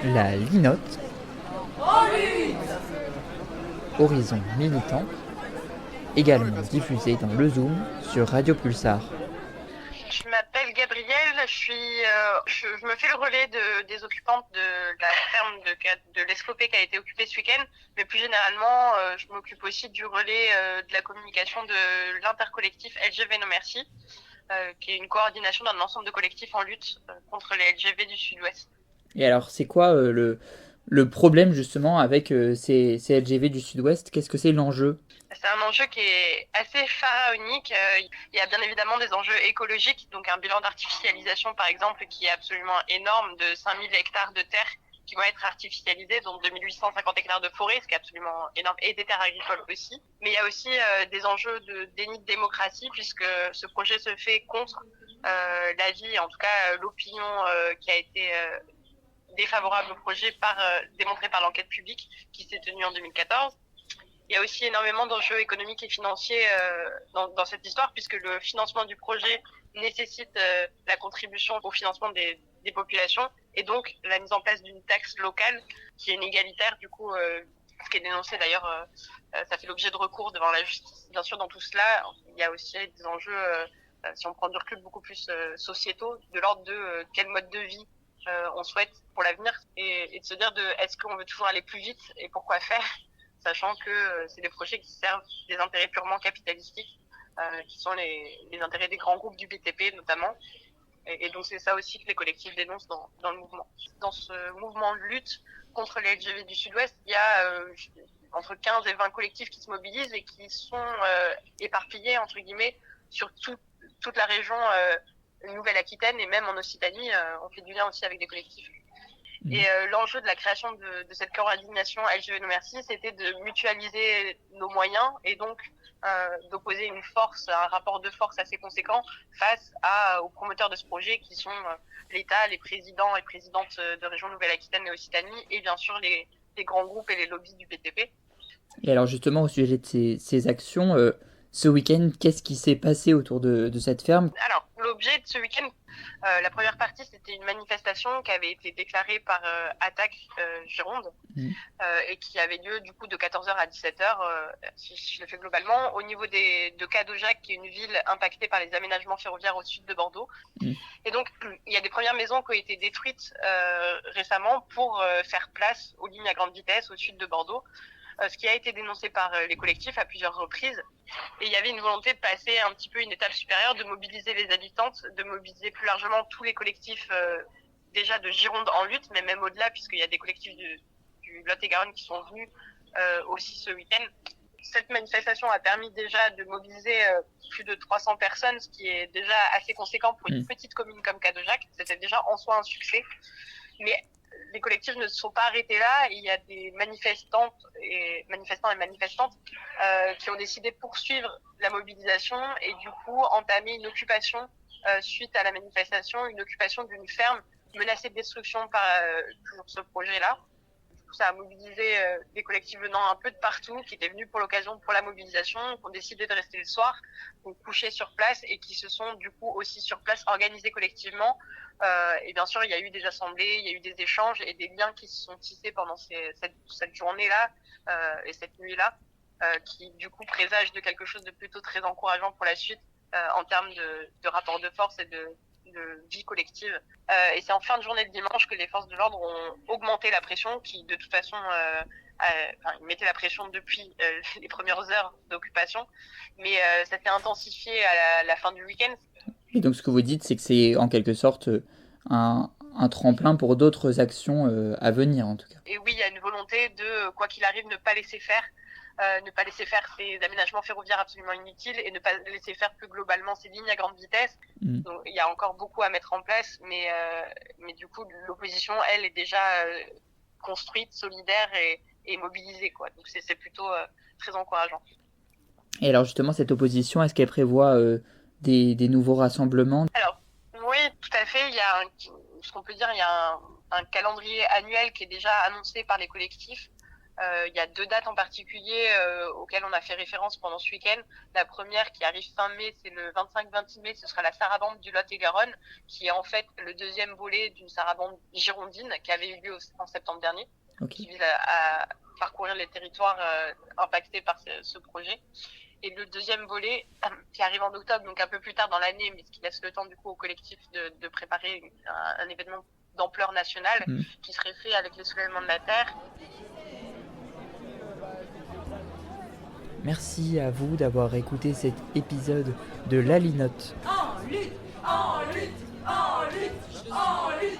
La Linotte, Horizon Militant, également diffusée dans le Zoom sur Radio Pulsar. Je m'appelle Gabrielle, je me fais le relais des occupantes de la ferme de l'Escopé qui a été occupée ce week-end, mais plus généralement, je m'occupe aussi du relais de la communication de l'intercollectif LGV No Merci, qui est une coordination d'un ensemble de collectifs en lutte contre les LGV du Sud-Ouest. Et alors, c'est quoi le problème justement avec ces LGV du Sud-Ouest? Qu'est-ce que c'est l'enjeu? C'est un enjeu qui est assez pharaonique. Il y a bien évidemment des enjeux écologiques, donc un bilan d'artificialisation par exemple qui est absolument énorme de 5000 hectares de terre qui vont être artificialisés, donc 2850 hectares de forêt, ce qui est absolument énorme, et des terres agricoles aussi. Mais il y a aussi des enjeux de déni de démocratie puisque ce projet se fait contre l'avis, en tout cas l'opinion qui a été défavorable au projet démontrée par l'enquête publique qui s'est tenue en 2014. Il y a aussi énormément d'enjeux économiques et financiers dans cette histoire, puisque le financement du projet nécessite la contribution au financement des populations, et donc la mise en place d'une taxe locale qui est inégalitaire, du coup, ce qui est dénoncé d'ailleurs, ça fait l'objet de recours devant la justice. Bien sûr, dans tout cela, il y a aussi des enjeux, si on prend du recul, beaucoup plus sociétaux, de l'ordre de quel mode de vie on souhaite pour l'avenir, et de se dire est-ce qu'on veut toujours aller plus vite et pourquoi faire, sachant que c'est des projets qui servent des intérêts purement capitalistiques, qui sont les intérêts des grands groupes du BTP notamment. Et donc c'est ça aussi que les collectifs dénoncent dans le mouvement. Dans ce mouvement de lutte contre les LGV du Sud-Ouest, il y a entre 15 et 20 collectifs qui se mobilisent et qui sont éparpillés, entre guillemets, sur toute la région Nouvelle-Aquitaine et même en Occitanie. On fait du lien aussi avec des collectifs. Et l'enjeu de la création de cette coordination LGV No Merci, c'était de mutualiser nos moyens et donc d'opposer une force, un rapport de force assez conséquent face aux promoteurs de ce projet qui sont l'État, les présidents et présidentes de région Nouvelle-Aquitaine et Occitanie et bien sûr les grands groupes et les lobbies du BTP. Et alors justement au sujet de ces actions, ce week-end, qu'est-ce qui s'est passé autour de cette ferme? Alors, l'objet de ce week-end, la première partie, c'était une manifestation qui avait été déclarée par Attaque Gironde et qui avait lieu du coup de 14h à 17h, si je le fais globalement, au niveau de Cadojac, qui est une ville impactée par les aménagements ferroviaires au sud de Bordeaux. Et donc, il y a des premières maisons qui ont été détruites récemment pour faire place aux lignes à grande vitesse au sud de Bordeaux. Ce qui a été dénoncé par les collectifs à plusieurs reprises. Et il y avait une volonté de passer un petit peu une étape supérieure, de mobiliser les habitantes, de mobiliser plus largement tous les collectifs déjà de Gironde en lutte, mais même au-delà, puisqu'il y a des collectifs du Lot-et-Garonne qui sont venus aussi ce week-end. Cette manifestation a permis déjà de mobiliser plus de 300 personnes, ce qui est déjà assez conséquent pour une petite commune comme Cadojac. C'était déjà en soi un succès. Mais les collectifs ne se sont pas arrêtés là. Il y a des manifestants et manifestantes qui ont décidé de poursuivre la mobilisation et du coup entamer une occupation suite à la manifestation, une occupation d'une ferme menacée de destruction par toujours ce projet-là. Du coup, ça a mobilisé des collectifs venant un peu de partout, qui étaient venus pour l'occasion pour la mobilisation, qui ont décidé de rester le soir, qui ont couché sur place et qui se sont du coup aussi sur place organisés collectivement. Et bien sûr, il y a eu des assemblées, il y a eu des échanges et des liens qui se sont tissés pendant cette journée-là et cette nuit-là, qui du coup présagent de quelque chose de plutôt très encourageant pour la suite en termes de rapport de force et de vie collective. Et c'est en fin de journée de dimanche que les forces de l'ordre ont augmenté la pression, qui de toute façon ils mettaient la pression depuis les premières heures d'occupation, mais ça s'est intensifié à la fin du week-end. Et donc ce que vous dites, c'est que c'est en quelque sorte un tremplin pour d'autres actions à venir en tout cas. Et oui, il y a une volonté de, quoi qu'il arrive, ne pas laisser faire ces aménagements ferroviaires absolument inutiles et ne pas laisser faire plus globalement ces lignes à grande vitesse. Donc, il y a encore beaucoup à mettre en place, mais du coup, l'opposition, elle, est déjà construite, solidaire et mobilisée, quoi. Donc, c'est plutôt très encourageant. Et alors justement, cette opposition, est-ce qu'elle prévoit des nouveaux rassemblements? Alors, oui, tout à fait. Il y a ce qu'on peut dire, il y a un calendrier annuel qui est déjà annoncé par les collectifs. Il y a 2 dates en particulier auxquelles on a fait référence pendant ce week-end. La première qui arrive fin mai, c'est le 25-26 mai, ce sera la sarabande du Lot-et-Garonne, qui est en fait le deuxième volet d'une sarabande girondine qui avait eu lieu en septembre dernier, qui vise à parcourir les territoires impactés par ce projet. Et le deuxième volet, qui arrive en octobre, donc un peu plus tard dans l'année, mais ce qui laisse le temps du coup au collectif de préparer un événement d'ampleur nationale qui serait fait avec les soulèvements de la Terre. Merci à vous d'avoir écouté cet épisode de La Linotte. En lutte, en lutte, en lutte, en lutte,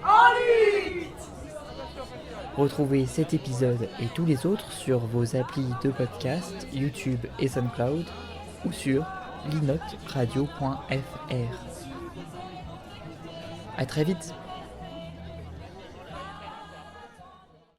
en lutte. Retrouvez cet épisode et tous les autres sur vos applis de podcast, YouTube et SoundCloud ou sur linoteradio.fr. À très vite.